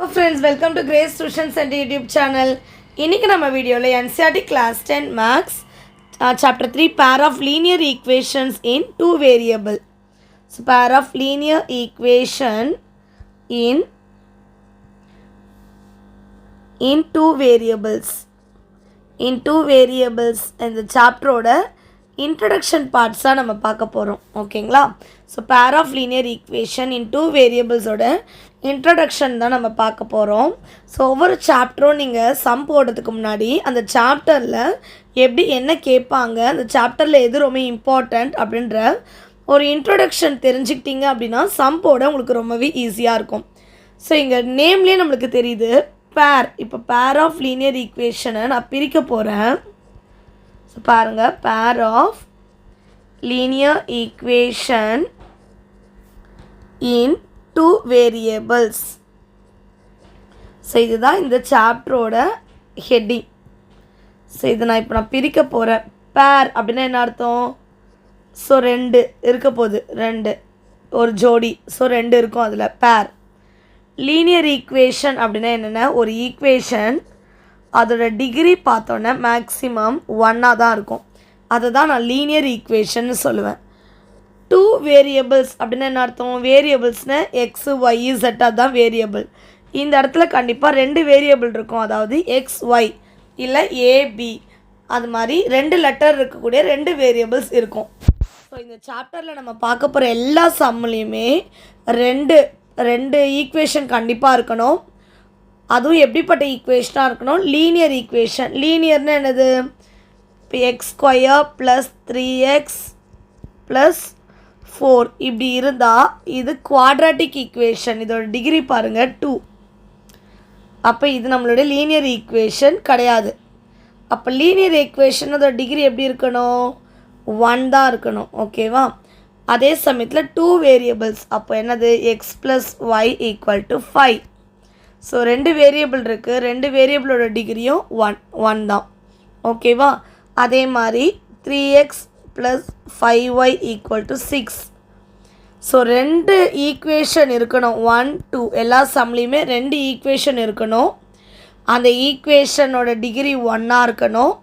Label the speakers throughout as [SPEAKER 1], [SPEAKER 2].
[SPEAKER 1] Hello friends, welcome to Grace Tuition Center YouTube channel. இன்னைக்கு நம்ம வீடியோல NCERT class 10 maths chapter 3 pair of linear equations in two variable. So pair of linear equation in two variables. In two variables இந்த சாப்டரோட introduction பார்ட்ஸாக நம்ம பார்க்க போகிறோம். ஓகேங்களா? So pair of linear equation in two வேரியபிள்ஸோட introduction தான் நம்ம பார்க்க போகிறோம். ஸோ ஒவ்வொரு சாப்டரும் நீங்கள் சம் போடுறதுக்கு முன்னாடி அந்த சாப்டரில் எப்படி என்ன கேட்பாங்க, அந்த சாப்டரில் எது ரொம்ப இம்பார்ட்டண்ட் அப்படின்ற ஒரு இன்ட்ரடக்ஷன் தெரிஞ்சுக்கிட்டீங்க அப்படின்னா சம் போட உங்களுக்கு ரொம்பவே ஈஸியாக இருக்கும். ஸோ இங்கே நேம்லேயே நம்மளுக்கு தெரியுது பேர். இப்போ பேர் ஆஃப் லீனியர் ஈக்குவேஷனை நான் பிரிக்க போகிறேன். ஸோ பாருங்கள், pair of linear equation in two variables. So இதுதான் இந்த சாப்டரோட ஹெட்டிங். ஸோ இது நான் பிரிக்க போகிறேன். பேர் அப்படின்னா என்ன அர்த்தம்? ஸோ ரெண்டு இருக்க போகுது, ரெண்டு ஒரு ஜோடி. ஸோ ரெண்டு இருக்கும் அதில் பேர். லீனியர் ஈக்குவேஷன் அப்படின்னா என்னென்னா, ஒரு ஈக்குவேஷன் அதோட டிகிரி பார்த்தோன்னே மேக்ஸிமம் ஒன்னாக தான் இருக்கும். அதை தான் நான் லீனியர் ஈக்குவேஷன்னு சொல்லுவேன். டூ வேரியபிள்ஸ் அப்படின்னா என்ன அர்த்தம்? வேரியபிள்ஸ்னால் எக்ஸு ஒய் இசட், அதுதான் வேரியபிள். இந்த இடத்துல கண்டிப்பாக ரெண்டு வேரியபிள் இருக்கும், அதாவது எக்ஸ் ஒய் இல்லை ஏபி, அது மாதிரி ரெண்டு லெட்டர் இருக்கக்கூடிய ரெண்டு வேரியபிள்ஸ் இருக்கும். ஸோ இந்த சாப்டரில் நம்ம பார்க்க போகிற எல்லா சம்லேயுமே ரெண்டு ரெண்டு ஈக்குவேஷன் கண்டிப்பாக இருக்கணும். அதுவும் எப்படிப்பட்ட ஈக்குவேஷனாக இருக்கணும்? Linear equation. லீனியர்னு என்னது? இப்போ X square plus 3x plus 4 இப்படி இருந்தால் இது குவாட்ராட்டிக் ஈக்குவேஷன். இதோட டிகிரி பாருங்கள் 2. அப்போ இது நம்மளுடைய லீனியர் ஈக்குவேஷன் கிடையாது. அப்போ லீனியர் ஈக்குவேஷன் அதோட டிகிரி எப்படி இருக்கணும்? 1 தான் இருக்கணும். ஓகேவா? அதே சமயத்தில் டூ வேரியபிள்ஸ், அப்போ என்னது? X plus Y equal to 5. So ரெண்டு வேரியபிள் இருக்குது, ரெண்டு வேரியபிளோட டிகிரியும் 1 தான். ஓகேவா? அதே மாதிரி 3x plus 5y equal to 6. So ரெண்டு ஈக்குவேஷன் இருக்கணும். 1 2 எல்லா சம்லேயுமே ரெண்டு ஈக்குவேஷன் இருக்கணும். அந்த ஈக்குவேஷனோட டிகிரி 1ஆக இருக்கணும்.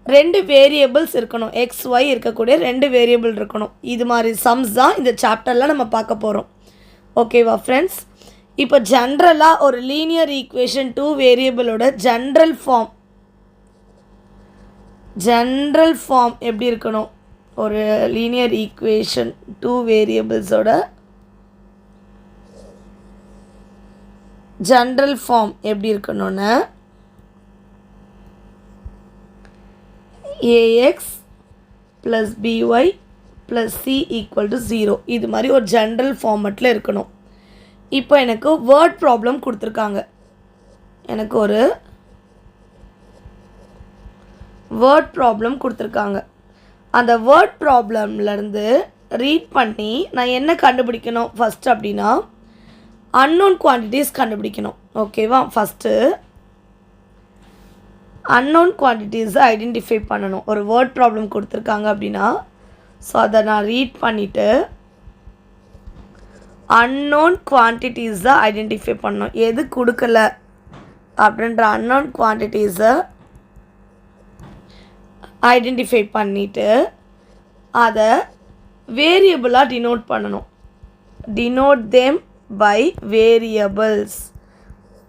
[SPEAKER 1] ரெண்டு வேரியபிள்ஸ் இருக்கணும், எக்ஸ் ஒய் இருக்கக்கூடிய ரெண்டு வேரியபிள் இருக்கணும். இது மாதிரி சம்ஸ் தான் இந்த சாப்டரில் நம்ம பார்க்க போகிறோம். ஓகேவா ஃப்ரெண்ட்ஸ்? இப்போ ஜென்ரலாக ஒரு லீனியர் ஈக்குவேஷன் டூ வேரியபிளோட ஜென்ரல் ஃபார்ம் எப்படி இருக்கணும்? ஒரு லீனியர் ஈக்குவேஷன் டூ வேரியபிள்ஸோட ஜென்ரல் ஃபார்ம் எப்படி இருக்கணும்னு, a x plus b y plus c equal to 0. இது மாதிரி ஒரு ஜென்ரல் ஃபார்மெட்டில் இருக்கணும். இப்போ எனக்கு வேர்ட் ப்ராப்ளம் கொடுத்துருக்காங்க. எனக்கு ஒரு வேர்ட் ப்ராப்ளம் கொடுத்துருக்காங்க. அந்த வேர்ட் ப்ராப்ளம்லேருந்து ரீட் பண்ணி நான் என்ன கண்டுபிடிக்கணும் ஃபஸ்ட்டு அப்படின்னா, அன்னோன் குவான்டிட்டிஸ் கண்டுபிடிக்கணும். ஓகேவா? ஃபஸ்ட்டு அன்னோன் குவான்டிட்டிஸை ஐடென்டிஃபை பண்ணணும். ஒரு வேர்ட் ப்ராப்ளம் கொடுத்துருக்காங்க அப்படின்னா, ஸோ அதை நான் ரீட் பண்ணிவிட்டு அன்னோன் குவான்டிட்டிஸை ஐடென்டிஃபை பண்ணணும். எது கொடுக்கல அப்படின்ற அன்னோன் குவான்டிட்டிஸை ஐடென்டிஃபை பண்ணிவிட்டு அதை வேரியபிளாக டினோட் பண்ணணும். டினோட் தேம் பை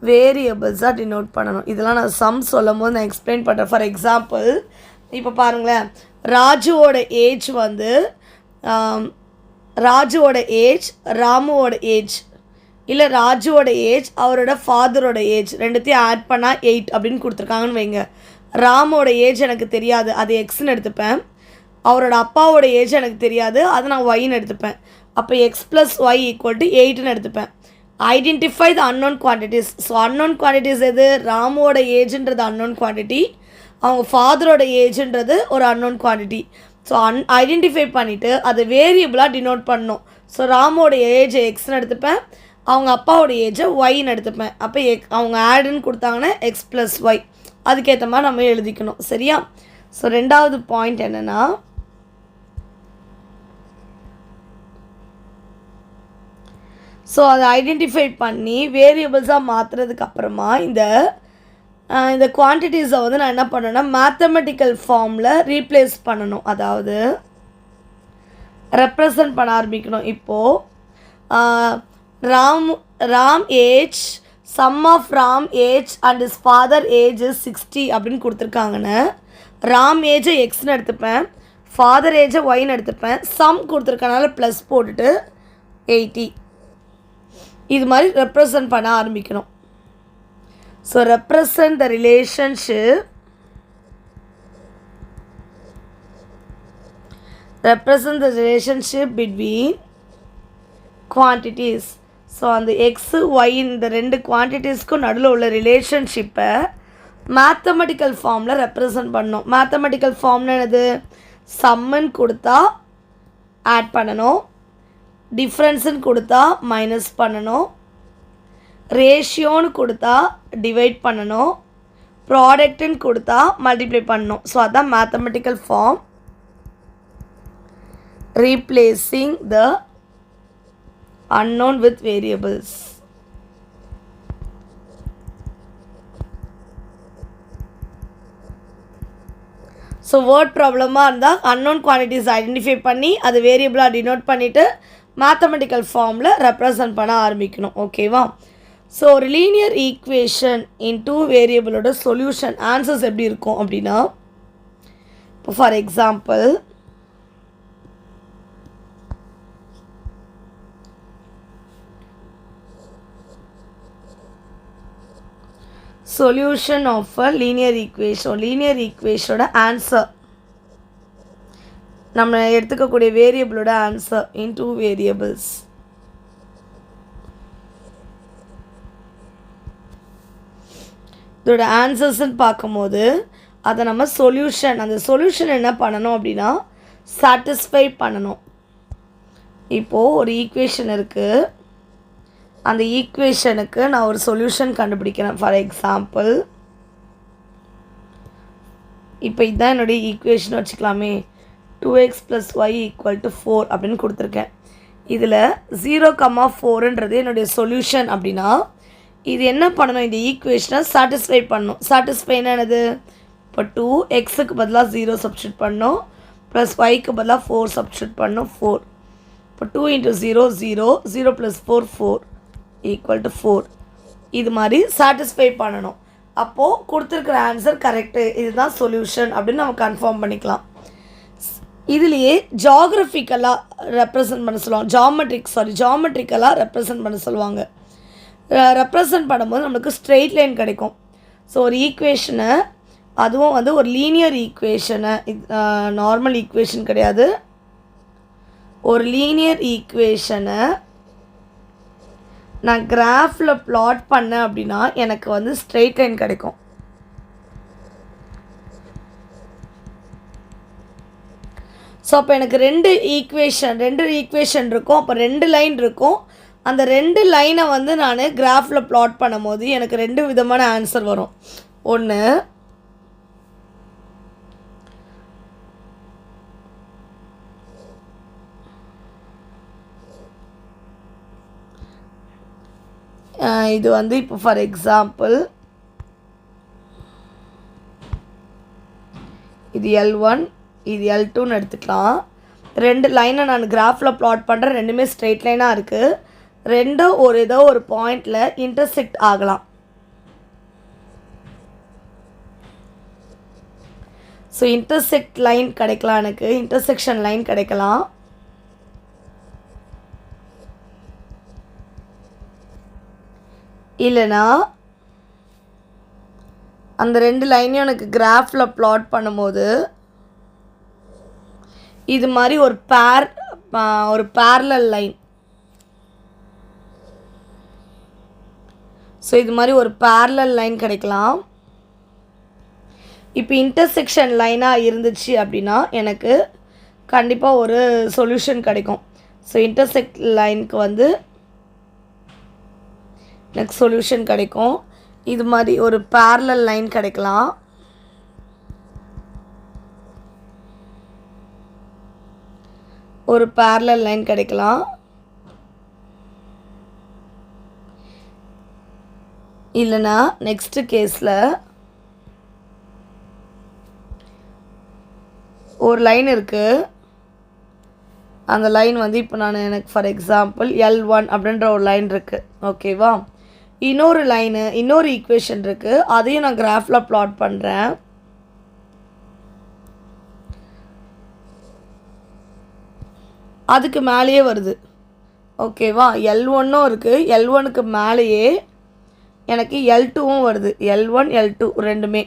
[SPEAKER 1] வேரியபிள்ஸாக டினோட் பண்ணணும். இதெல்லாம் நான் சம் சொல்லும் போது நான் எக்ஸ்பிளைன் பண்ணுறேன். ஃபார் எக்ஸாம்பிள், இப்போ பாருங்களேன், ராஜுவோட ஏஜ் வந்து ராஜுவோட ஏஜ் ராமுவோட ஏஜ், இல்லை ராஜுவோட ஏஜ் அவரோட ஃபாதரோட ஏஜ், ரெண்டுத்தையும் ஆட் பண்ணால் 8 அப்படின்னு கொடுத்துருக்காங்கன்னு வைங்க. ராமோட ஏஜ் எனக்கு தெரியாது, அது எக்ஸ்ன்னு எடுத்துப்பேன். அவரோட அப்பாவோட ஏஜ் எனக்கு தெரியாது, அது நான் ஒய்ன்னு எடுத்துப்பேன். அப்போ x plus Y equal to 8ன்னு எடுத்துப்பேன். Identify the unknown quantities. So unknown quantities எது? ராமோட ஏஜ்ன்றது அன்னோன் குவான்டிட்டி, அவங்க ஃபாதரோட ஏஜ்ன்றது ஒரு அன்னோன் குவான்டிட்டி. ஸோ ஐடென்டிஃபை பண்ணிவிட்டு அதை வேரியபிளாக டினோட் பண்ணணும். ஸோ ராமோட ஏஜை எக்ஸ்ன்னு எடுத்துப்பேன், அவங்க அப்பாவோட ஏஜை ஒய்ன்னு எடுத்துப்பேன். அப்போ அவங்க ஆடுன்னு கொடுத்தாங்கன்னா எக்ஸ் ப்ளஸ் ஒய், அதுக்கேற்ற மாதிரி நம்ம எழுதிக்கணும். சரியா? ஸோ ரெண்டாவது பாயிண்ட் என்னென்னா, ஸோ அதை ஐடென்டிஃபை பண்ணி வேரியபிள்ஸாக மாற்றுறதுக்கு அப்புறமா இந்த குவான்டிட்டிஸை வந்து நான் என்ன பண்ணேன்னா மேத்தமெட்டிக்கல் ஃபார்மில் ரீப்ளேஸ் பண்ணணும், அதாவது ரெப்ரசன்ட் பண்ண ஆரம்பிக்கணும். இப்போது Ram age sum of Ram age and is father age is 60 அப்படின்னு கொடுத்துருக்காங்கன்னு ராம் ஏஜை எக்ஸ்ன்னு எடுத்துப்பேன், ஃபாதர் ஏஜை ஒய்ன்னு எடுத்துப்பேன், சம் கொடுத்துருக்கனால ப்ளஸ் போட்டுட்டு 80 இது மாதிரி ரெப்ரசன்ட் பண்ண ஆரம்பிக்கணும். So represent the relationship between quantities. So அந்த எக்ஸு ஒய் இந்த ரெண்டு குவான்டிட்டிஸ்க்கும் நடுவில் உள்ள ரிலேஷன்ஷிப்பை மேத்தமெட்டிக்கல் ஃபார்மில் ரெப்ரசன்ட் பண்ணணும். மேத்தமெட்டிக்கல் ஃபார்ம்னு என்னது? சம்முன்னு கொடுத்தா ஆட் பண்ணணும், டிஃப்ரென்ஸுன்னு கொடுத்தா மைனஸ் பண்ணணும், ரேஷியோன்னு கொடுத்தா டிவைட் பண்ணணும், ப்ராடக்ட்டுன்னு கொடுத்தா மல்டிப்ளை பண்ணணும். ஸோ அதுதான் mathematical form. Replacing the unknown with variables. So word ப்ராப்ளமாக இருந்தால் அன்னோன் குவான்டிட்டிஸ் ஐடென்டிஃபை பண்ணி அது வேரியபிளாக டினோட் பண்ணிவிட்டு மேத்தமெட்டிக்கல் ஃபார்மில் ரெப்ரசன்ட் பண்ண ஆரம்பிக்கணும். ஓகேவா? ஸோ ஒரு லீனியர் ஈக்குவேஷன் இன் டூ வேரியபிளோட சொல்யூஷன் ஆன்சர்ஸ் எப்படி இருக்கும் அப்படின்னா, இப்போ for example solution of a linear equation answer நம்ம எடுத்துக்கக்கூடிய வேரியபிளோட ஆன்சர் இன் டூ வேரியபிள்ஸ். இதோட ஆன்சர்ஸ்ன்னு பார்க்கும்போது அதை நம்ம அந்த சொல்யூஷன் என்ன பண்ணணும் அப்படின்னா சாட்டிஸ்ஃபை பண்ணணும். இப்போது ஒரு ஈக்குவேஷன் இருக்குது, அந்த ஈக்குவேஷனுக்கு நான் ஒரு சொல்யூஷன் கண்டுபிடிக்கிறேன். ஃபார் எக்ஸாம்பிள் இப்போ இதுதான் என்னுடைய ஈக்குவேஷன் வச்சுக்கலாமே, 2x + y = 4 அப்படின்னு கொடுத்துருக்கேன். இதில் 0,4ன்றது என்னுடைய சொல்யூஷன் அப்படின்னா இது என்ன பண்ணணும்? இந்த ஈக்குவேஷனை சாட்டிஸ்ஃபை பண்ணணும். சாட்டிஸ்ஃபைனா என்னது? இப்போ 2xக்கு பதிலாக 0 சப்ஸ்டியூட் பண்ணணும், ப்ளஸ் yக்கு பதிலாக 4 சப்ஸ்டியூட் பண்ணணும், 4. இப்போ 2 × 0 0, 0 + 4 4 = 4. இது மாதிரி சாட்டிஸ்ஃபை பண்ணணும். அப்போது கொடுத்துருக்குற ஆன்சர் கரெக்டு, இதுதான் சொல்யூஷன் அப்படின்னு நம்ம கன்ஃபார்ம் பண்ணிக்கலாம். இதுலேயே ஜாகிரபிக்கலாக ரெப்ரசன்ட் பண்ண சொல்லுவாங்க, ஜாமெட்ரிக்கலாக ரெப்ரசன்ட் பண்ண சொல்லுவாங்க. ரெப்ரசன்ட் பண்ணும்போது நம்மளுக்கு ஸ்ட்ரெயிட் லைன் கிடைக்கும். ஸோ ஒரு ஈக்குவேஷனை, அதுவும் வந்து ஒரு லீனியர் ஈக்குவேஷனை, நார்மல் ஈக்குவேஷன் கிடையாது, ஒரு லீனியர் ஈக்குவேஷனை நான் கிராஃபில் ப்ளாட் பண்ணேன் அப்படின்னா எனக்கு வந்து ஸ்ட்ரெயிட் லைன் கிடைக்கும். ஸோ அப்போ எனக்கு ரெண்டு ஈக்குவேஷன் இருக்கும், அப்போ 2 லைன் இருக்கும். அந்த 2 லைனை வந்து நான் கிராஃபில் ப்ளாட் பண்ணும்போது எனக்கு 2 விதமான ஆன்சர் வரும். ஒன்று இது வந்து இப்போ ஃபார் எக்ஸாம்பிள் இது L1 இது L2ன்னு எடுத்துக்கலாம். 2 லைனை நான் கிராஃபில் ப்ளாட் பண்ணுறேன், ரெண்டுமே ஸ்ட்ரெயிட் லைனாக இருக்குது. ரெண்டும் ஏதோ ஒரு பாயிண்டில் இன்டர்செக்ட் ஆகலாம். ஸோ இன்டர்செக்ட் லைன் கிடைக்கலாம், எனக்கு இன்டர்செக்ஷன் லைன் கிடைக்கலாம். இல்லைனா அந்த 2 லைனையும் எனக்கு கிராஃபில் ப்ளாட் பண்ணும்போது இது மாதிரி ஒரு பேரலல் லைன், ஸோ இது மாதிரி ஒரு பேரலல் லைன் கிடைக்கலாம். இப்போ இன்டர்செக்ஷன் லைனாக இருந்துச்சு அப்படின்னா எனக்கு கண்டிப்பாக ஒரு சொல்யூஷன் கிடைக்கும். ஸோ இன்டர்செக்ட் லைனுக்கு வந்து எனக்கு சொல்யூஷன் கிடைக்கும். இது மாதிரி ஒரு பேரலல் லைன் கிடைக்கலாம். இல்லைனா நெக்ஸ்ட்டு கேஸில் ஒரு லைன் இருக்குது. அந்த லைன் வந்து இப்போ எனக்கு ஃபார் எக்ஸாம்பிள் L1 அப்படின்ற ஒரு லைன் இருக்குது. ஓகேவா? இன்னொரு லைனு, இன்னொரு ஈக்குவேஷன் இருக்குது. அதையும் நான் கிராஃபில் ப்ளாட் பண்ணுறேன். அதுக்கு மேலேயே வருது. ஓகேவா? L1ம் இருக்குது. L1க்கு மேலேயே எனக்கு L2வும் வருது. L1 L2 ரெண்டுமே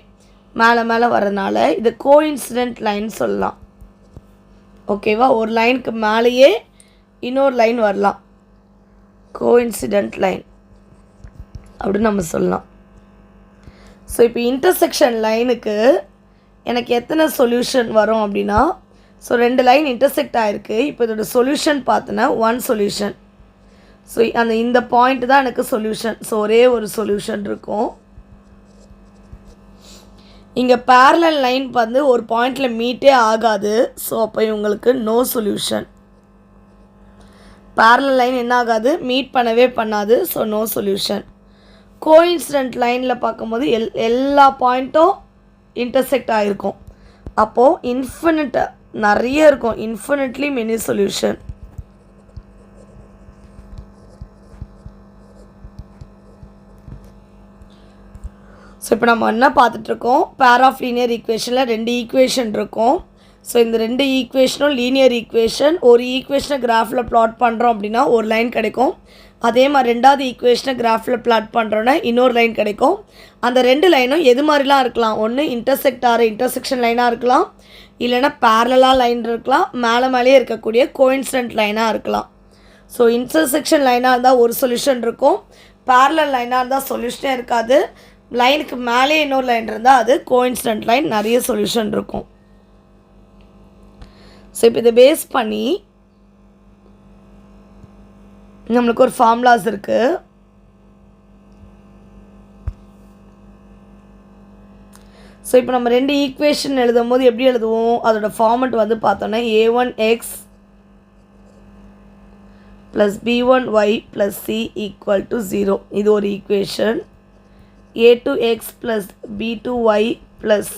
[SPEAKER 1] மேலே மேலே வரதுனால இது கோஇன்சிடென்ட் லைன் சொல்லலாம். ஓகேவா? ஒரு லைனுக்கு மேலேயே இன்னொரு லைன் வரலாம். கோஇன்சிடென்ட் லைன் அப்படின்னு நம்ம சொல்லலாம். ஸோ இப்போ இன்டர்செக்ஷன் லைனுக்கு எனக்கு எத்தனை சொல்யூஷன் வரும் அப்படின்னா, ஸோ 2 லைன் இன்டர்செக்ட் ஆகிருக்கு. இப்போ இதோட சொல்யூஷன் பார்த்தோன்னா 1 சொல்யூஷன். ஸோ இந்த பாயிண்ட் தான் எனக்கு சொல்யூஷன். ஸோ ஒரே ஒரு சொல்யூஷன் இருக்கும். இங்கே பேரலல் லைன் வந்து ஒரு பாயிண்டில் மீட்டே ஆகாது. ஸோ அப்போ இவங்களுக்கு நோ சொல்யூஷன். பேரலல் லைன் என்ன ஆகாது, மீட் பண்ணவே பண்ணாது. So no solution. கோஇன்சிடென்ட் லைனில் பார்க்கும்போது எல்லா பாயிண்ட்டும் இன்டர்செக்ட் ஆகிருக்கும். அப்போது இன்ஃபினிட் நிறைய இருக்கும். Infinitely many solution. ஸோ இப்போ நம்ம என்ன பார்த்துட்ருக்கோம், பேர் ஆஃப் லீனியர் ஈக்குவேஷனில் 2 ஈக்குவேஷன் இருக்கும். ஸோ இந்த 2 ஈக்குவேஷனும் லீனியர் ஈக்குவேஷன். ஒரு ஈக்குவேஷனை கிராஃபில் ப்ளாட் பண்ணுறோம் அப்படின்னா ஒரு லைன் கிடைக்கும். அதே மாதிரி 2வது ஈக்குவேஷனை கிராஃபில் ப்ளாட் பண்ணுறோன்னா இன்னொரு லைன் கிடைக்கும். அந்த 2 லைனும் எது மாதிரிலாம் இருக்கலாம், ஒன்று இன்டர்செக்ட் ஆகிற இன்டர்செக்ஷன் லைனாக இருக்கலாம், இல்லைனா பேரலாக லைன் இருக்கலாம், மேலேயே இருக்கக்கூடிய கோஇன்சிடென்ட் லைனாக இருக்கலாம். ஸோ இன்டர்செக்ஷன் லைனாக இருந்தால் ஒரு சொல்யூஷன் இருக்கும், பேரலல் லைனாக இருந்தால் சொல்யூஷனே இருக்காது, லைனுக்கு மேலே இன்னொரு லைன் இருந்தால் அது கோஇன்சிடென்ட் லைன், நிறைய சொல்யூஷன் இருக்கும். ஸோ இப்போ இதை பேஸ் பண்ணி நம்மளுக்கு ஒரு ஃபார்முலாஸ் இருக்குது. ஸோ இப்போ நம்ம 2 ஈக்குவேஷன் எழுதும் போது எப்படி எழுதுவோம், அதோட ஃபார்மெட் வந்து பார்த்தோன்னா a1x + b1y + c = 0. இது ஒரு equation. a2x + b2y +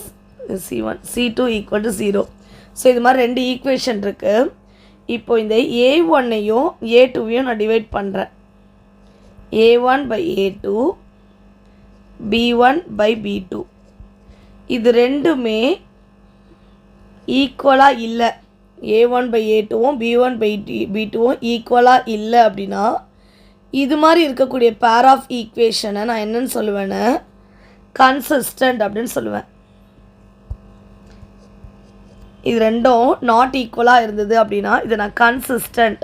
[SPEAKER 1] c2 = 0. So இது மாதிரி 2 ஈக்குவேஷன் இருக்குது. இப்போ இந்த a1ஐயும் a2ஐயும் நான் டிவைட் பண்ணுறேன். a1/a2 b1/b2 இது ரெண்டுமே ஈக்குவலாக இல்லை. a1/a2வும் b1/b2வும் ஈக்குவலாக இல்லை அப்படின்னா இது மாதிரி இருக்கக்கூடிய பேர் ஆஃப் ஈக்குவேஷனை நான் என்னன்னு சொல்லுவேன்னா கன்சிஸ்டன்ட் அப்படின்னு சொல்லுவேன். இது ரெண்டும் நாட் ஈக்குவலாக இருந்தது அப்படின்னா இதை நான் கன்சிஸ்டன்ட்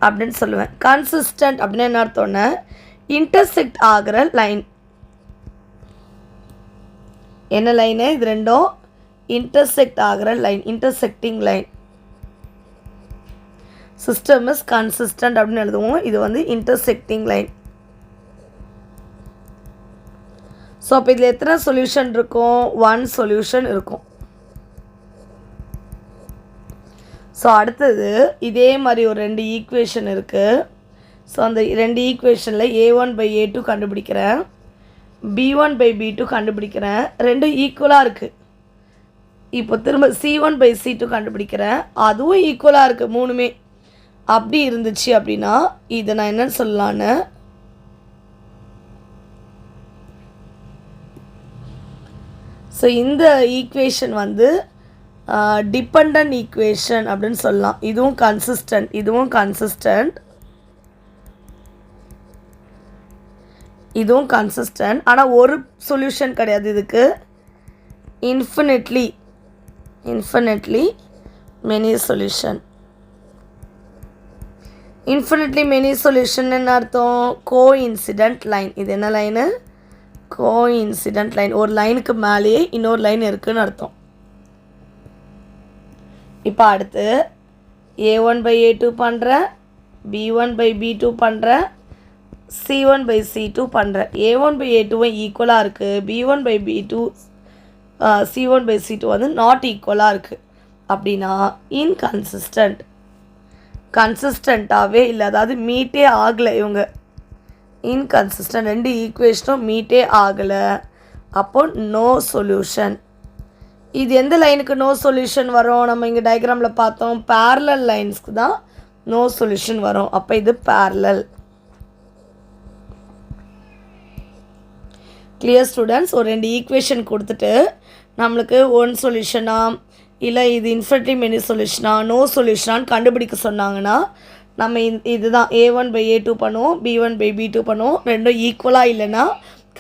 [SPEAKER 1] அப்படின்னு சொல்லுவேன். கன்சிஸ்டன்ட் அப்படின்னு என்ன அர்த்தம்னா இன்டர்செக்ட் ஆகிற லைன். என்ன லைனு, இது ரெண்டும் இன்டர்செக்ட் ஆகிற line, intersecting line. System is consistent அப்படின்னு எழுதுவோம். இது வந்து இன்டர்செக்டிங் லைன். ஸோ அப்போ இதில் எத்தனை சொல்யூஷன் இருக்கும், 1 சொல்யூஷன் இருக்கும். ஸோ அடுத்தது இதே மாதிரி ஒரு 2 ஈக்குவேஷன் இருக்குது. ஸோ அந்த 2 ஈக்குவேஷனில் a1/a2 கண்டுபிடிக்கிறேன், b1/b2 கண்டுபிடிக்கிறேன். ரெண்டும் ஈக்குவலாக இருக்குது. இப்போ திரும்ப c1/c2 கண்டுபிடிக்கிறேன், அதுவும் ஈக்குவலாக இருக்குது. மூணுமே அப்படி இருந்துச்சு அப்படின்னா இதை நான் என்னன்னு சொல்லலான்னு, ஸோ இந்த ஈக்குவேஷன் வந்து டிபெண்டன்ட் ஈக்குவேஷன் அப்படின்னு சொல்லலாம். இதுவும் கன்சிஸ்டன்ட், இதுவும் கன்சிஸ்டன்ட், இதுவும் கன்சிஸ்டன்ட். ஆனால் ஒரு சொல்யூஷன் கிடையாது இதுக்கு. Infinitely many solution. Infinitely many solution என்ன அர்த்தம், கோஇன்சிடென்ட் லைன். இது என்ன லைனு, கோஇன்சிடென்ட் லைன். ஒரு லைனுக்கு மேலேயே இன்னொரு லைன் இருக்குதுன்னு அர்த்தம். இப்போ அடுத்து a1/a2 பண்ணுறேன், b1/b2 பண்ணுறேன், c1/c2 பண்ணுறேன். a1/a2 ஈக்குவலாக இருக்குது, b1/b2 c1/c2 வந்து நாட் ஈக்குவலாக இருக்குது. அப்படின்னா இன்கன்சிஸ்டன்ட், கன்சிஸ்டண்ட்டாகவே இல்லை, அதாவது மீட்டே ஆகலை. இவங்க இன்கன்சிஸ்டன்ட், ரெண்டு ஈக்குவேஷனும் மீட்டே ஆகலை, அப்போ நோ சொல்யூஷன். இது எந்த லைனுக்கு நோ சொல்யூஷன் வரும்? நம்ம இங்கே டயக்ராமில் பார்த்தோம், பேரலல் லைன்ஸ்க்கு தான் நோ சொல்யூஷன் வரும். அப்போ இது பேரலல். Clear students? ஒரு ரெண்டு ஈக்குவேஷன் கொடுத்துட்டு நம்மளுக்கு ஒன் சொல்யூஷனா இல்லை இது இன்ஃபினிட்லி மெனி சொல்யூஷனா நோ சொல்யூஷனான்னு கண்டுபிடிக்க சொன்னாங்கன்னா நம்ம இதுதான் A1/A2 பண்ணுவோம், B1/B2 பண்ணுவோம். ரெண்டும் ஈக்குவலாக இல்லைன்னா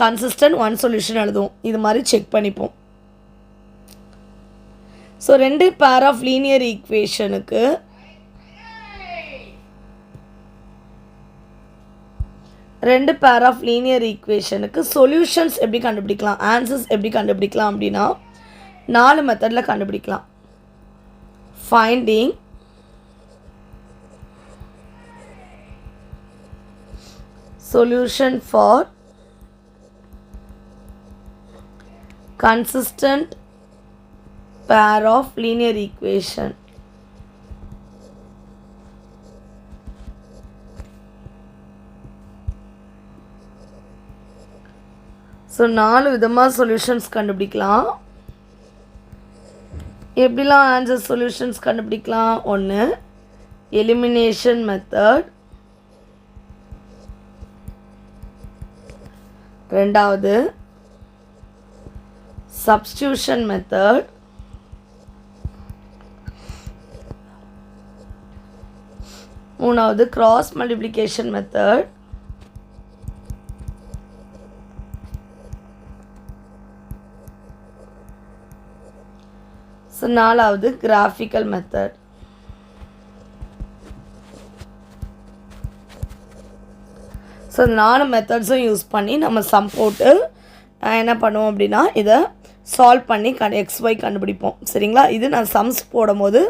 [SPEAKER 1] கன்சிஸ்டன்ட் ஒன் சொல்யூஷன் எழுதுவோம். இது மாதிரி செக் பண்ணிப்போம். ஸோ ரெண்டு பேர் ஆஃப் லீனியர் ஈக்குவேஷனுக்கு சொல்யூஷன்ஸ் எப்படி கண்டுபிடிக்கலாம், ஆன்சர்ஸ் எப்படி கண்டுபிடிக்கலாம் அப்படின்னா 4 மெத்தடில் கண்டுபிடிக்கலாம். Finding, solution for consistent pair of linear equation. So 4 விதமாக சொல்யூஷன்ஸ் கண்டுபிடிக்கலாம். எப்படிலாம் ஆன்சர் சொல்யூஷன்ஸ் கண்டுபிடிக்கலாம்? ஒன்று எலிமினேஷன் மெத்தட், ரெண்டாவது சப்ஸ்டியூஷன் மெத்தட், மூணாவது கிராஸ் மல்டிப்ளிகேஷன் மெத்தட், ஸோ நாலாவது கிராஃபிக்கல் மெத்தட். ஸோ 4 மெத்தட்ஸும் யூஸ் பண்ணி நம்ம சம் போட்டு என்ன பண்ணுவோம் அப்படின்னா இதை சால்வ் பண்ணி XY கண்டுபிடிப்போம். சரிங்களா? இது நான் சம்ஸ் போடும்போது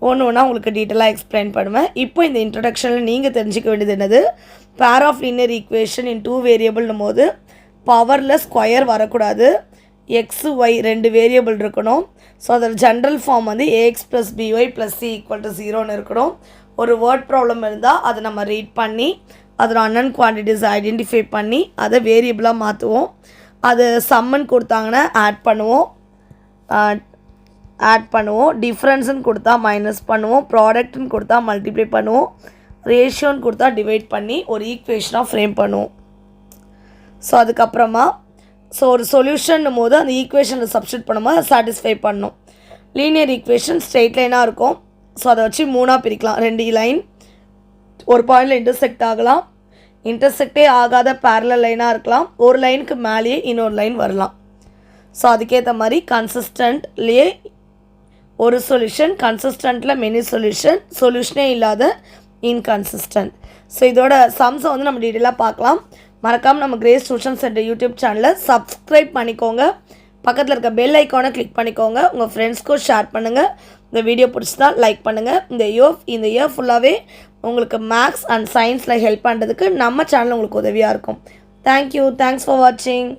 [SPEAKER 1] ஒன்று ஒன்றா உங்களுக்கு டீட்டெயிலாக எக்ஸ்பிளைன் பண்ணுவேன். இப்போ இந்த இன்ட்ரடக்ஷனில் நீங்கள் தெரிஞ்சிக்க வேண்டியது என்னது, pair of linear equation in 2 வேரியபிள்னும் போது பவரில் ஸ்கொயர் வரக்கூடாது, XY 2 வேரியபிள் இருக்கணும். ஸோ அதில் ஜென்ரல் ஃபார்ம் வந்து AX + BY + C = 0ன்னு இருக்கணும். ஒரு வேர்ட் ப்ராப்ளம் இருந்தால் அதை நம்ம ரீட் பண்ணி அதில் அன்னன் குவான்டிட்டிஸ் ஐடென்டிஃபை பண்ணி அதை வேரியபிளாக மாற்றுவோம். அது சம்மன் கொடுத்தாங்கன்னா ஆட் பண்ணுவோம், டிஃப்ரென்ஸுன்னு கொடுத்தா மைனஸ் பண்ணுவோம், ப்ராடக்ட்னு கொடுத்தா மல்டிப்ளை பண்ணுவோம், ரேஷியோன்னு கொடுத்தா டிவைட் பண்ணி ஒரு ஈக்குவேஷனாக ஃப்ரேம் பண்ணுவோம். ஸோ அதுக்கப்புறமா ஒரு சொல்யூஷன் போது அந்த ஈக்குவேஷனை சப்ஸ்டியூட் பண்ணும்போது அதை சாட்டிஸ்ஃபை பண்ணணும். லீனியர் ஈக்குவேஷன் ஸ்ட்ரெயிட் லைனாக இருக்கும். ஸோ அதை வச்சு 3ஆக பிரிக்கலாம். 2 லைன் ஒரு பாயிண்டில் இன்டர்செக்ட் ஆகலாம், இன்டர்செக்டே ஆகாத பேரலல் லைனாக இருக்கலாம், ஒரு லைனுக்கு மேலேயே இன்னொரு லைன் வரலாம். ஸோ அதுக்கேற்ற மாதிரி கன்சிஸ்டன்ட்லேயே ஒரு சொல்யூஷன், கன்சிஸ்டண்ட்டில் மெனி சொல்யூஷனே இல்லாத இன்கன்சிஸ்டன்ட். ஸோ இதோட சம்ஸை வந்து நம்ம டீட்டெயிலாக பார்க்கலாம். மறக்காமல் நம்ம கிரேஸ் டியூஷன் சென்டர் யூடியூப் சேனலை சப்ஸ்கிரைப் பண்ணிக்கோங்க, பக்கத்தில் இருக்க பெல் ஐக்கானை கிளிக் பண்ணிக்கோங்க, உங்கள் ஃப்ரெண்ட்ஸ்க்கும் ஷேர் பண்ணுங்கள். இந்த வீடியோ பிடிச்சிதா லைக் பண்ணுங்கள். இந்த இயர் ஃபுல்லாகவே உங்களுக்கு மேக்ஸ் அண்ட் சயின்ஸில் ஹெல்ப் பண்ணுறதுக்கு நம்ம சேனல் உங்களுக்கு உதவியாக இருக்கும். தேங்க்யூ, தேங்க்ஸ் ஃபார் வாட்சிங்.